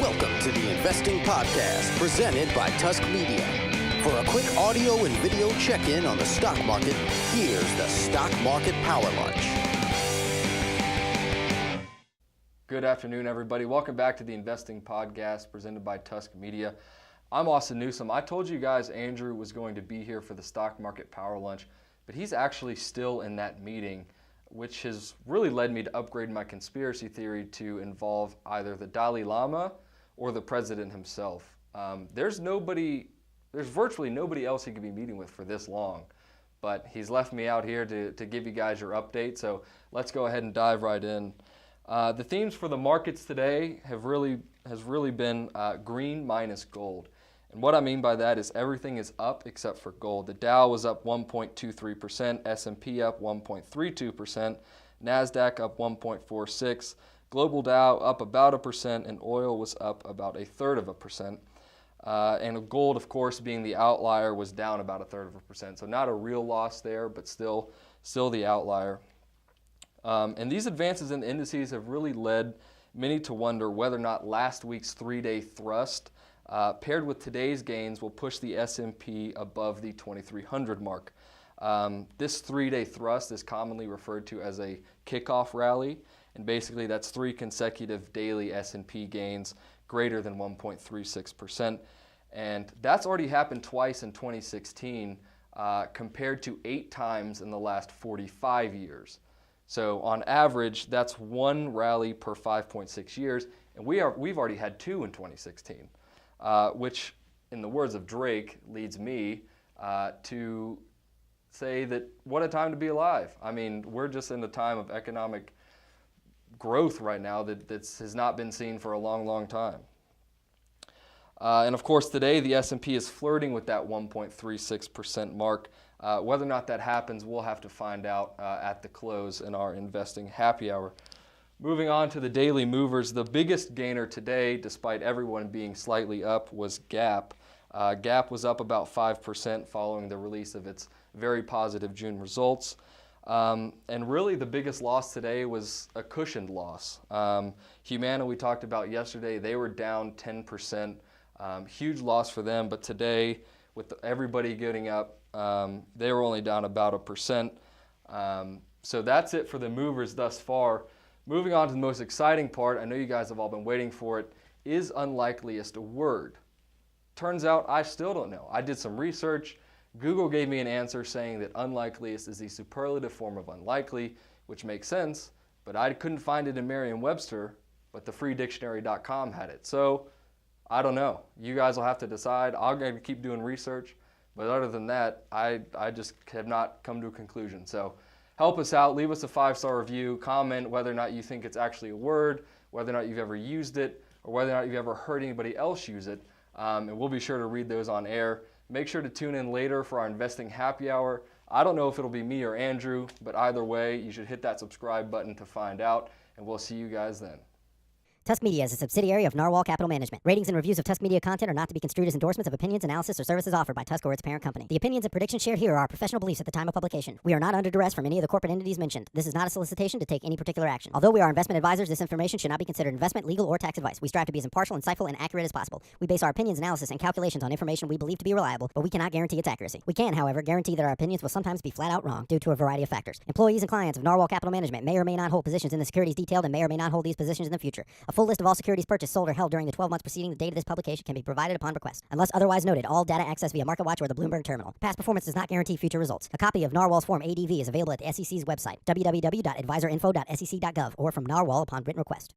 Welcome to the Investing Podcast, presented by Tusk Media. For a quick audio and video check-in on the stock market, here's the Stock Market Power Lunch. Good afternoon, everybody. Welcome back to the Investing Podcast, presented by Tusk Media. I'm Austin Newsom. I told you guys Andrew was going to be here for the Stock Market Power Lunch, but he's actually still in that meeting, which has really led me to upgrade my conspiracy theory to involve either the Dalai Lama or the president himself. There's virtually nobody else he could be meeting with for this long, but he's left me out here to give you guys your update, so let's go ahead and dive right in. The themes for the markets today has really been green minus gold. And what I mean by that is everything is up except for gold. The Dow was up 1.23%, S&P up 1.32%, NASDAQ up 1.46%, Global Dow up about 1%, and oil was up about 1/3%. And gold, of course, being the outlier, was down about 1/3%. So not a real loss there, but still the outlier. And these advances in the indices have really led many to wonder whether or not last week's three-day thrust paired with today's gains will push the S&P above the 2,300 mark. This three-day thrust is commonly referred to as a kickoff rally, and basically that's 3 consecutive daily S&P gains greater than 1.36%. And that's already happened twice in 2016 compared to 8 times in the last 45 years. So on average, that's 1 rally per 5.6 years, and we've already had 2 in 2016. Which, in the words of Drake, leads me to say that what a time to be alive. I mean, we're just in a time of economic growth right now that has not been seen for a long, long time. And of course, today the S&P is flirting with that 1.36% mark. Whether or not that happens, we'll have to find out at the close in our Investing Happy Hour. Moving on to the daily movers, the biggest gainer today, despite everyone being slightly up, was Gap. Gap was up about 5% following the release of its very positive June results. And really the biggest loss today was a cushioned loss. Humana, we talked about yesterday, they were down 10%. Huge loss for them, but today, with everybody getting up, they were only down about 1%. So that's it for the movers thus far. Moving on to the most exciting part, I know you guys have all been waiting for it, is unlikeliest a word? Turns out I still don't know. I did some research. Google gave me an answer saying that unlikeliest is the superlative form of unlikely, which makes sense, but I couldn't find it in Merriam-Webster, but the freedictionary.com had it. So I don't know. You guys will have to decide. I'm going to keep doing research, but other than that, I just have not come to a conclusion. So help us out, leave us a 5-star review, comment whether or not you think it's actually a word, whether or not you've ever used it, or whether or not you've ever heard anybody else use it, and we'll be sure to read those on air. Make sure to tune in later for our Investing Happy Hour. I don't know if it'll be me or Andrew, but either way, you should hit that subscribe button to find out, and we'll see you guys then. Tusk Media is a subsidiary of Narwhal Capital Management. Ratings and reviews of Tusk Media content are not to be construed as endorsements of opinions, analysis, or services offered by Tusk or its parent company. The opinions and predictions shared here are our professional beliefs at the time of publication. We are not under duress from any of the corporate entities mentioned. This is not a solicitation to take any particular action. Although we are investment advisors, this information should not be considered investment, legal, or tax advice. We strive to be as impartial, insightful, and accurate as possible. We base our opinions, analysis, and calculations on information we believe to be reliable, but we cannot guarantee its accuracy. We can, however, guarantee that our opinions will sometimes be flat out wrong due to a variety of factors. Employees and clients of Narwhal Capital Management may or may not hold positions in the securities detailed and may or may not hold these positions in the future. A full list of all securities purchased, sold, or held during the 12 months preceding the date of this publication can be provided upon request. Unless otherwise noted, all data accessed via MarketWatch or the Bloomberg terminal. Past performance does not guarantee future results. A copy of Narwhal's Form ADV is available at the SEC's website, www.advisorinfo.sec.gov, or from Narwhal upon written request.